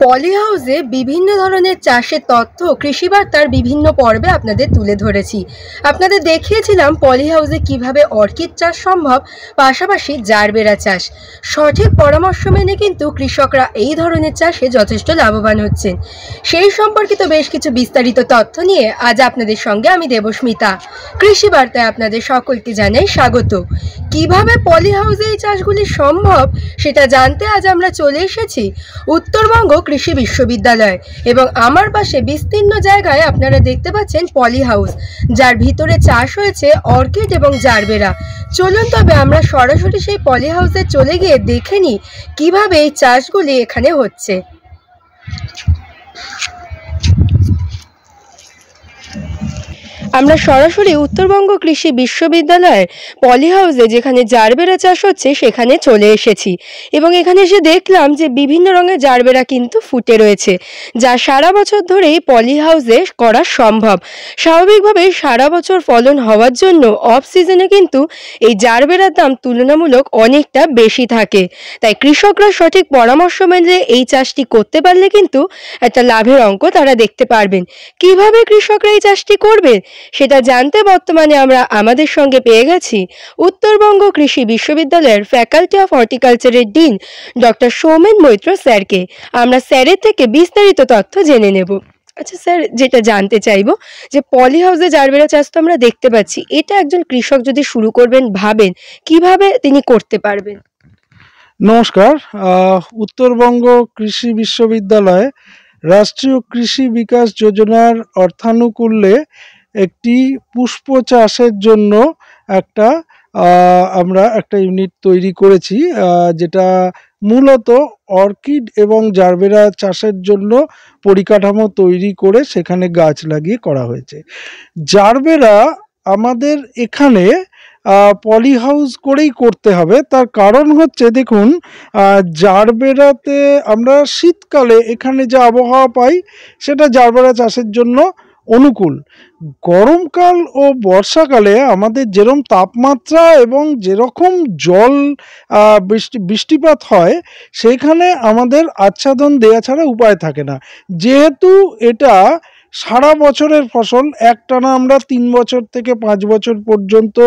পলি হাউসে বিভিন্ন ধরনের চাষের তথ্য কৃষি বার্তার বিভিন্ন পর্বে আপনাদের তুলে ধরেছি। আপনাদের দেখিয়েছিলাম পলি হাউসে কিভাবে অর্কিড চাষ সম্ভব, পাশাপাশি জারবেরা চাষ। সঠিক পরামর্শ মেনে কিন্তু কৃষকরা এই ধরনের চাষে যথেষ্ট লাভবান হচ্ছেন। সেই সম্পর্কিত বেশ কিছু বিস্তারিত তথ্য নিয়ে আজ আপনাদের সঙ্গে আমি দেবস্মিতা। কৃষি বার্তায় আপনাদের সকলকে জানাই স্বাগত। কিভাবে পলি হাউসে এই চাষগুলি সম্ভব সেটা জানতে আজ আমরা চলে এসেছি উত্তরবঙ্গ কৃষি বিশ্ববিদ্যালয়, এবং আমার পাশে বিস্তীর্ণ জায়গায় আপনারা দেখতে পাচ্ছেন পলি হাউস, যার ভিতরে চাষ হয়েছে অর্কিড এবং জারবেরা। চলুন তবে আমরা সরাসরি সেই পলি হাউসে চলে গিয়ে দেখে নিই কিভাবে এই চাষগুলি এখানে হচ্ছে। আমরা সরাসরি উত্তরবঙ্গ কৃষি বিশ্ববিদ্যালয়ের পলি হাউসে, যেখানে জারবেরা চাষ হচ্ছে, সেখানে চলে এসেছি এবং এখানে এসে দেখলাম যে বিভিন্ন রঙের জারবেরা কিন্তু ফুটে রয়েছে, যা সারা বছর ধরেই পলি হাউসে করা সম্ভব। স্বাভাবিকভাবেই সারা বছর ফলন হওয়ার জন্য অফ সিজনে কিন্তু এই জারবেরার দাম তুলনামূলক অনেকটা বেশি থাকে। তাই কৃষকরা সঠিক পরামর্শ মেনে এই চাষটি করতে পারলে কিন্তু একটা লাভের অঙ্ক তারা দেখতে পারবেন। কিভাবে কৃষকরা এই চাষটি করবেন সেটা জানতে বর্তমানে আমরা আমাদের সঙ্গে পেয়ে গেছি উত্তরবঙ্গ কৃষি বিশ্ববিদ্যালয়ের ফ্যাকাল্টি অফ হর্টিকালচারের ডিন ডক্টর সৌমেন মৈত্র স্যারকে। আমরা স্যারের থেকে বিস্তারিত তথ্য জেনে নেব। আচ্ছা স্যার, যেটা জানতে চাইবো যে পলি হাউসে জারবেরা চাষ তো আমরা দেখতে পাচ্ছি, এটা একজন কৃষক যদি শুরু করবেন ভাবেন, কিভাবে তিনি করতে পারবেন? নমস্কার। উত্তরবঙ্গ কৃষি বিশ্ববিদ্যালয় রাষ্ট্রীয় কৃষি বিকাশ যোজনার অর্থানুকূল্যে একটি পুষ্প চাষের জন্য আমরা একটা ইউনিট তৈরি করেছি, যেটা মূলত অর্কিড এবং জারবেরা চাষের জন্য পরিকাঠামো তৈরি করে সেখানে গাছ লাগিয়ে করা হয়েছে। জারবেরা আমাদের এখানে পলি হাউস করেই করতে হবে। তার কারণ হচ্ছে, দেখুন, জারবেরাতে আমরা শীতকালে এখানে যে আবহাওয়া পাই সেটা জারবেরা চাষের জন্য অনুকূল। গরমকাল ও বর্ষাকালে আমাদের যেরকম তাপমাত্রা এবং যেরকম জল বৃষ্টিপাত হয়, সেখানে আমাদের আচ্ছাদন দেয়া ছাড়া উপায় থাকে না। যেহেতু এটা সারা বছরের ফসল, একটানা আমরা 3 বছর থেকে 5 বছর পর্যন্ত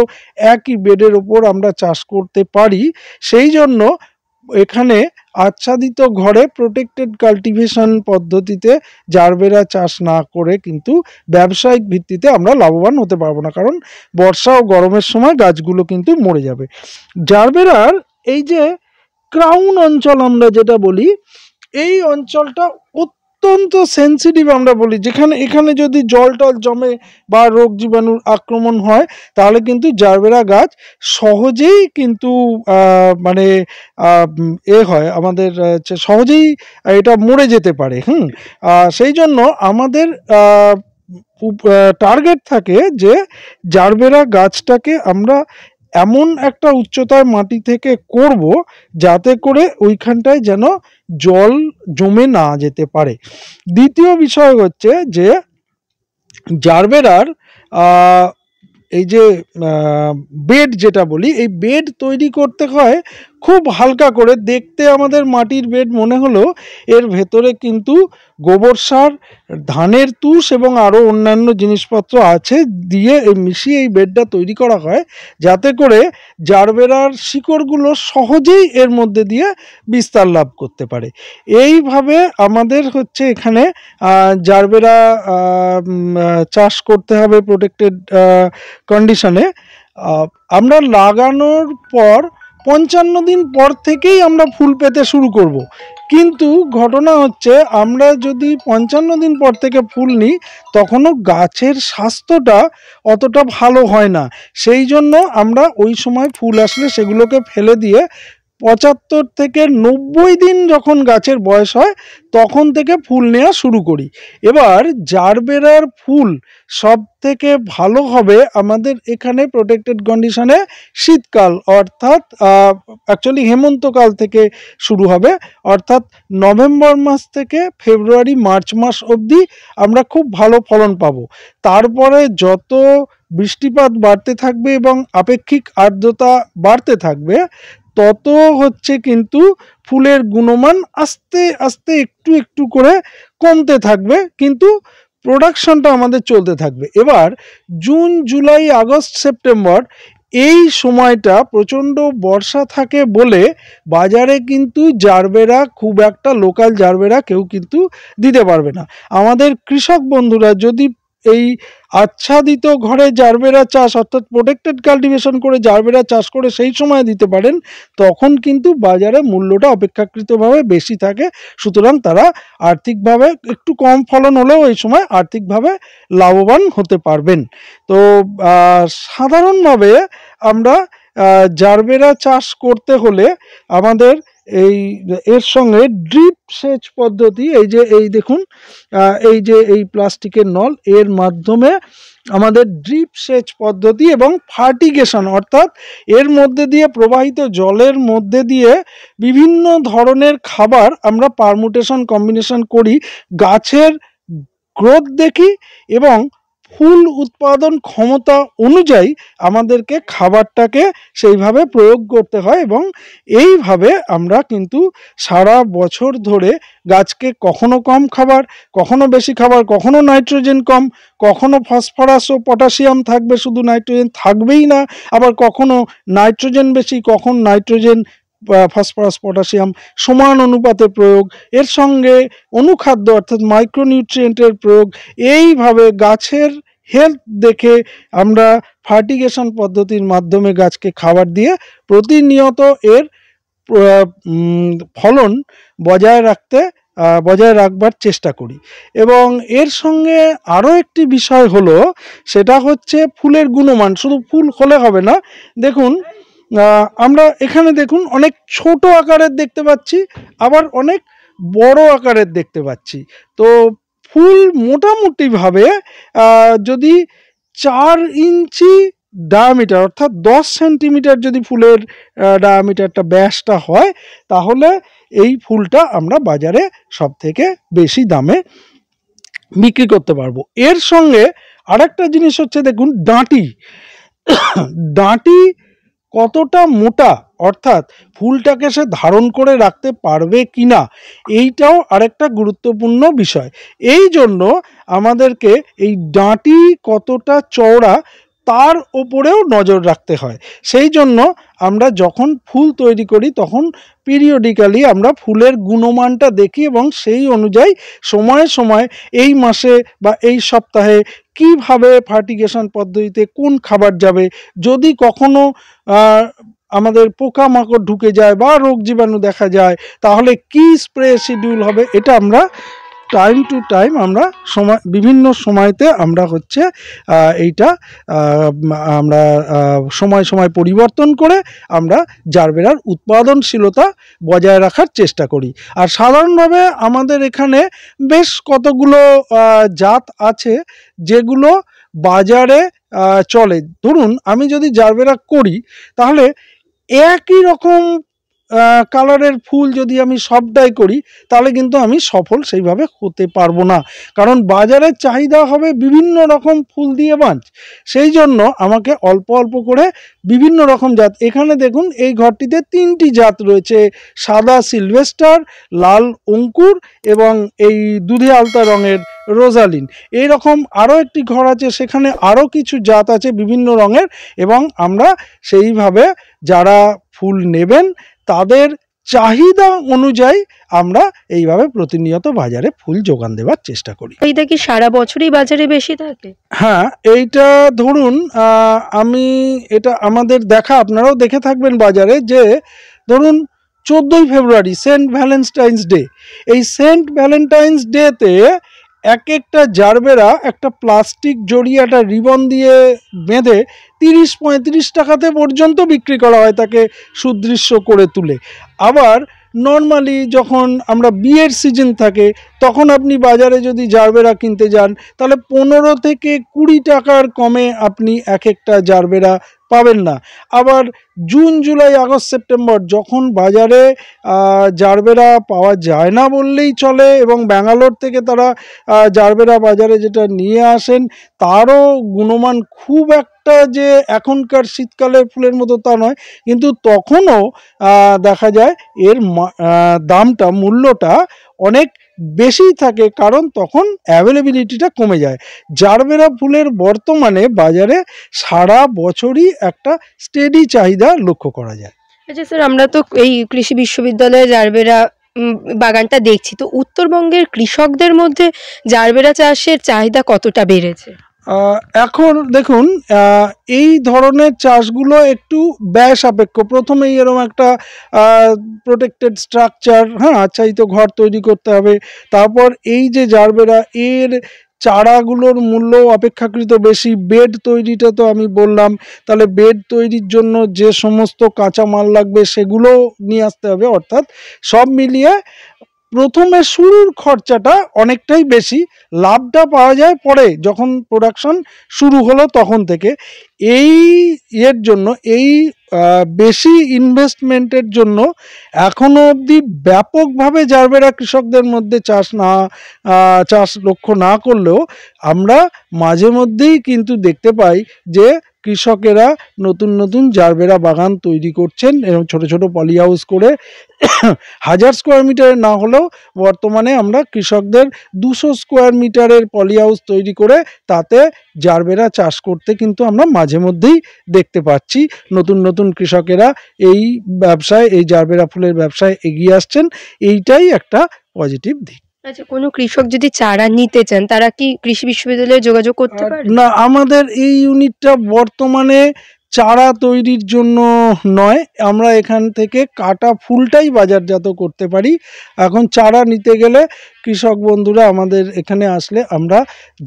একই বেডের ওপর আমরা চাষ করতে পারি, সেই জন্য এখানে আচ্ছাদিত ঘরে প্রোটেক্টেড কাল্টিভেশন পদ্ধতিতে জারবেরা চাষ না করে কিন্তু ব্যবসায়িক ভিত্তিতে আমরা লাভবান হতে পারবো না, কারণ বর্ষা ও গরমের সময় গাছগুলো কিন্তু মরে যাবে। জারবেরার এই যে ক্রাউন অঞ্চল আমরা যেটা বলি, এই অঞ্চলটা অত্যন্ত সেন্সিটিভ আমরা বলি। এখানে যদি জল টল জমে বা রোগ জীবাণুর আক্রমণ হয়, তাহলে কিন্তু জারবেরা গাছ সহজেই কিন্তু হয়, আমাদের সহজেই এটা মরে যেতে পারে। সেই জন্য আমাদের টার্গেট থাকে যে জারবেরা গাছটাকে আমরা এমন একটা উচ্চতার মাটি থেকে করব যাতে করে ওইখানটায় যেন জল জমে না যেতে পারে। দ্বিতীয় বিষয় হচ্ছে যে জারবেরার এই যে বেড যেটা বলি, এই বেড তৈরি করতে হয় খুব হালকা করে। দেখতে আমাদের মাটির বেড মনে হলো, এর ভেতরে কিন্তু গোবর সার, ধানের তুষ এবং আরও অন্যান্য জিনিসপত্র আছে, দিয়ে মিশিয়ে এই বেডটা তৈরি করা হয় যাতে করে জারবেরার শিকড়গুলো সহজেই এর মধ্যে দিয়ে বিস্তার লাভ করতে পারে। এইভাবে আমাদের হচ্ছে এখানে জারবেরা চাষ করতে হবে প্রোটেক্টেড কন্ডিশনে। আমরা লাগানোর পর 55 দিন পর থেকেই আমরা ফুল পেতে শুরু করব। কিন্তু ঘটনা হচ্ছে, আমরা যদি 55 দিন পর থেকে ফুল নিই, তখনও গাছের স্বাস্থ্যটা অতটা ভালো হয় না। সেই জন্য আমরা ওই সময় ফুল আসলে সেগুলোকে ফেলে দিয়ে 75 থেকে 90 দিন যখন গাছের বয়স হয়, তখন থেকে ফুল নেওয়া শুরু করি। এবার জারবেরার ফুল সব থেকে ভালো হবে আমাদের এখানে প্রোটেক্টেড কন্ডিশনে শীতকাল, অর্থাৎ অ্যাকচুয়ালি হেমন্তকাল থেকে শুরু হবে, অর্থাৎ নভেম্বর মাস থেকে ফেব্রুয়ারি মার্চ মাস অবধি আমরা খুব ভালো ফলন পাবো। তারপরে যত বৃষ্টিপাত বাড়তে থাকবে এবং আপেক্ষিক আর্দ্রতা বাড়তে থাকবে, তত হচ্ছে কিন্তু ফুলের গুণমান আস্তে আস্তে একটু একটু করে কমতে থাকবে, কিন্তু প্রোডাকশনটা আমাদের চলতে থাকবে। এবার জুন, জুলাই, আগস্ট, সেপ্টেম্বর এই সময়টা প্রচণ্ড বর্ষা থাকে বলে বাজারে কিন্তু জারবেরা খুব একটা লোকাল জারবেরা কেউ কিন্তু দিতে পারবে না। আমাদের কৃষক বন্ধুরা যদি এই আচ্ছাদিত ঘরে জারবেরা চাষ অর্থাৎ প্রোটেক্টেড কাল্টিভেশন করে জারবেরা চাষ করে সেই সময় দিতে পারেন, তখন কিন্তু বাজারে মূল্যটা অপেক্ষাকৃতভাবে বেশি থাকে। সুতরাং তারা আর্থিকভাবে একটু কম ফলন হলেও এই সময় আর্থিকভাবে লাভবান হতে পারবেন। তো সাধারণভাবে আমরা জারবেরা চাষ করতে হলে আমাদের এর সঙ্গে ড্রিপ সেচ পদ্ধতি, এই দেখুন এই প্লাস্টিকের নল, এর মাধ্যমে আমাদের ড্রিপ সেচ পদ্ধতি এবং ফার্টিগেশন অর্থাৎ এর মধ্যে দিয়ে প্রবাহিত জলের মধ্যে দিয়ে বিভিন্ন ধরনের খাবার আমরা পারমুটেশন কম্বিনেশন করি, গাছের গ্রোথ দেখি এবং ফুল উৎপাদন ক্ষমতা অনুযায়ী আমাদেরকে খাবারটাকে সেইভাবে প্রয়োগ করতে হয়। এবং এইভাবে আমরা কিন্তু সারা বছর ধরে গাছকে কখনো কম খাবার, কখনো বেশি খাবার, কখনো নাইট্রোজেন কম, কখনো ফসফরাস ও পটাশিয়াম থাকবে, শুধু নাইট্রোজেন থাকবেই না, আবার কখনো নাইট্রোজেন বেশি, কখন নাইট্রোজেন ফসফরাস পটাশিয়াম সমান অনুপাতে প্রয়োগ, এর সঙ্গে অনুখাদ্য অর্থাৎ মাইক্রোনিউট্রিয়েন্টের প্রয়োগ। এইভাবে গাছের হেলথ দেখে আমরা ফার্টিগেশন পদ্ধতির মাধ্যমে গাছকে খাবার দিয়ে প্রতিনিয়ত এর ফলন বজায় রাখবার চেষ্টা করি। এবং এর সঙ্গে আরও একটি বিষয় হলো, সেটা হচ্ছে ফুলের গুণমান। শুধু ফুল হলে হবে না, দেখুন আমরা এখানে দেখুন অনেক ছোট আকারের দেখতে পাচ্ছি, আবার অনেক বড় আকারের দেখতে পাচ্ছি। তো ফুল মোটামুটিভাবে যদি 4 ইঞ্চি ডায়ামিটার অর্থাৎ 10 সেন্টিমিটার যদি ফুলের ডায়ামিটারটা ব্যাসটা হয়, তাহলে এই ফুলটা আমরা বাজারে সব থেকে বেশি দামে বিক্রি করতে পারবো। এর সঙ্গে আরেকটা জিনিস হচ্ছে, দেখুন ডাঁটি কতটা মোটা অর্থাৎ ফুলটাকে সে ধারণ করে রাখতে পারবে কিনা, এইটাও আরেকটা গুরুত্বপূর্ণ বিষয়। এই জন্য আমাদেরকে এই ডাঁটি কতটা চওড়া তার ওপরেও নজর রাখতে হয়। সেই জন্য আমরা যখন ফুল তৈরি করি তখন পিরিয়ডিক্যালি আমরা ফুলের গুণমানটা দেখি এবং সেই অনুযায়ী সময়ে সময়ে এই মাসে বা এই সপ্তাহে কিভাবে ফার্টিগেশন পদ্ধতিতে কোন খাবার যাবে, যদি কখনো আমাদের পোকামাকড় ঢুকে যায় বা রোগ জীবাণু দেখা যায়, তাহলে কি স্প্রে শিডিউল হবে, এটা আমরা টাইম টু টাইম আমরা বিভিন্ন সময়তে আমরা হচ্ছে এইটা আমরা সময় সময় পরিবর্তন করে আমরা জারবেরার উৎপাদনশীলতা বজায় রাখার চেষ্টা করি। আর সাধারণভাবে আমাদের এখানে বেশ কতগুলো জাত আছে যেগুলো বাজারে চলে। ধরুন আমি যদি জারবেরা করি, তাহলে একই রকম কালারের ফুল যদি আমি সবটাই করি, তাহলে কিন্তু আমি সফল সেইভাবে হতে পারবো না, কারণ বাজারের চাহিদা হবে বিভিন্ন রকম ফুল দিয়ে বাঁচ। সেই জন্য আমাকে অল্প অল্প করে বিভিন্ন রকম জাত, এখানে দেখুন এই ঘরটিতে 3টি জাত রয়েছে, সাদা সিলভেস্টার, লাল অঙ্কুর এবং এই দুধে আলতা রঙের রোজালিন। এইরকম আরও একটি ঘর আছে, সেখানে আরও কিছু জাত আছে বিভিন্ন রঙের, এবং আমরা সেইভাবে যারা ফুল নেবেন তাদের চাহিদা অনুযায়ী আমরা এইভাবে প্রতিনিয়ত বাজারে ফুল যোগান দেওয়ার চেষ্টা করি। এইটা কি সারা বছরই বাজারে বেশি থাকে? হ্যাঁ, এইটা ধরুন আমি এটা আমাদের দেখা, আপনারাও দেখে থাকবেন বাজারে, যে ধরুন 14ই ফেব্রুয়ারি সেন্ট ভ্যালেন্টাইন্স ডে, এই সেন্ট ভ্যালেন্টাইন্স ডেতে এক একটা জারবেরা একটা প্লাস্টিক জড়িয়ে একটা রিবন দিয়ে বেঁধে 30-35 টাকাতে পর্যন্ত বিক্রি করা হয়, তাকে সুদৃশ্য করে তুলে। আবার নর্মালি যখন আমরা বিয়ের সিজন থাকে, তখন আপনি বাজারে যদি জারবেরা কিনতে যান, তাহলে 15 থেকে 20 টাকার কমে আপনি এক একটা জারবেরা পাবেন না। আবার জুন জুলাই আগস্ট সেপ্টেম্বর যখন বাজারে জারবেরা পাওয়া যায় না বললেই চলে, এবং ব্যাঙ্গালোর থেকে তারা জারবেরা বাজারে যেটা নিয়ে আসেন তারও গুণমান খুব একটা যে এখনকার শীতকালের ফুলের মতো তা নয়, কিন্তু তখনও দেখা যায় এর দামটা, মূল্যটা অনেক বেশি থাকে, কারণ তখন অ্যাভেলেবিলিটিটা কমে যায়। জারবেরা ফুলের বর্তমানে বাজারে সারা বছরই একটা স্টেডি চাহিদা লক্ষ্য করা যায়। আচ্ছা স্যার, আমরা তো এই কৃষি বিশ্ববিদ্যালয়ে জারবেরা বাগানটা দেখছি, তো উত্তরবঙ্গের কৃষকদের মধ্যে জারবেরা চাষের চাহিদা কতটা বেড়েছে? এখন দেখুন, এই ধরনের চাষগুলো একটু ব্যয় সাপেক্ষ। প্রথমেই এরকম একটা প্রোটেক্টেড স্ট্রাকচার, হ্যাঁ, আচ্ছাদিত ঘর তৈরি করতে হবে। তারপর এই যে জারবেরা, এর চারাগুলোর মূল্য অপেক্ষাকৃত বেশি। বেড তৈরিটা তো আমি বললাম, তাহলে বেড তৈরির জন্য যে সমস্ত কাঁচামাল লাগবে সেগুলো নিয়ে আসতে হবে। অর্থাৎ সব মিলিয়ে প্রথমে শুরুর খরচাটা অনেকটাই বেশি, লাভটা পাওয়া যায় পরে যখন প্রোডাকশন শুরু হলো তখন থেকে। এই এর জন্য, এই বেশি ইনভেস্টমেন্টের জন্য এখনও অবধি ব্যাপকভাবে জারবেরা কৃষকদের মধ্যে চাষ লক্ষ্য না করলেও আমরা মাঝে মধ্যেই কিন্তু দেখতে পাই যে কৃষকেরা নতুন নতুন জারবেরা বাগান তৈরি করছেন, এরকম ছোট ছোট পলি হাউস করে। 1000 স্কোয়ার মিটারের না হলেও বর্তমানে আমরা কৃষকদের 200 স্কোয়ার মিটারের পলি হাউস তৈরি করে তাতে জারবেরা চাষ করতে কিন্তু আমরা মাঝে মধ্যেই দেখতে পাচ্ছি। নতুন নতুন কৃষকেরা এই ব্যবসায়, এই জারবেরা ফুলের ব্যবসায় এগিয়ে আসছেন, এইটাই একটা পজিটিভ দিক। আচ্ছা, কোনো কৃষক যদি চারা নিতে চান তারা কি কৃষি বিশ্ববিদ্যালয়ে যোগাযোগ করতে পারে? না, আমাদের এই ইউনিটটা বর্তমানে চারা তৈরির জন্য নয়, আমরা এখান থেকে কাটা ফুলটাই বাজারজাত করতে পারি। এখন চারা নিতে গেলে কৃষক বন্ধুরা আমাদের এখানে আসলে আমরা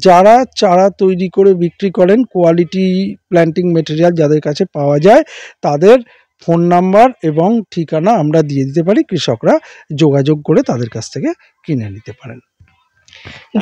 যারা চারা তৈরি করে বিক্রি করেন, কোয়ালিটি প্ল্যান্টিং মেটেরিয়াল যাদের কাছে পাওয়া যায়, তাদের ফোন নাম্বার এবং ঠিকানা আমরা দিয়ে দিতে পারি। কৃষকরা যোগাযোগ করে তাদের কাছ থেকে কিনে নিতে পারেন।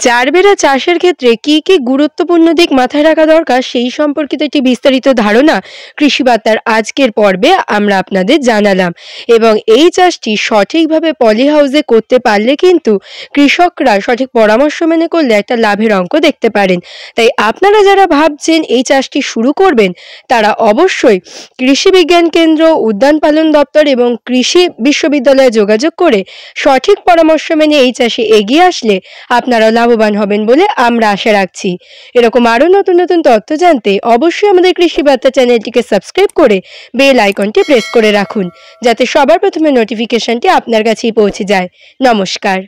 জারবেরা চাষের ক্ষেত্রে কি কি গুরুত্বপূর্ণ দিক মাথায় রাখা দরকার সেই সম্পর্কিত একটি বিস্তারিত ধারণা কৃষি বার্তার আজকের পর্বে আমরা আপনাদের জানালাম, এবং এই চাষটি সঠিকভাবে পলি হাউসে করতে পারলে কিন্তু কৃষকরা সঠিক পরামর্শ মেনে করলে একটা লাভের অঙ্ক দেখতে পারেন। তাই আপনারা যারা ভাবছেন এই চাষটি শুরু করবেন তারা অবশ্যই কৃষি বিজ্ঞান কেন্দ্র, উদ্যান পালন দপ্তর এবং কৃষি বিশ্ববিদ্যালয়ে যোগাযোগ করে সঠিক পরামর্শ মেনে এই চাষে এগিয়ে আসলে আপনারা লাভবান হবেন বলে আমরা আশা রাখছি। এরকম আরও নতুন নতুন তথ্য জানতে অবশ্যই আমাদের কৃষি বার্তা চ্যানেলটিকে সাবস্ক্রাইব করে বেল আইকনটি প্রেস করে রাখুন, যাতে সবার প্রথমে নোটিফিকেশনটি আপনার কাছেই পৌঁছে যায়। নমস্কার।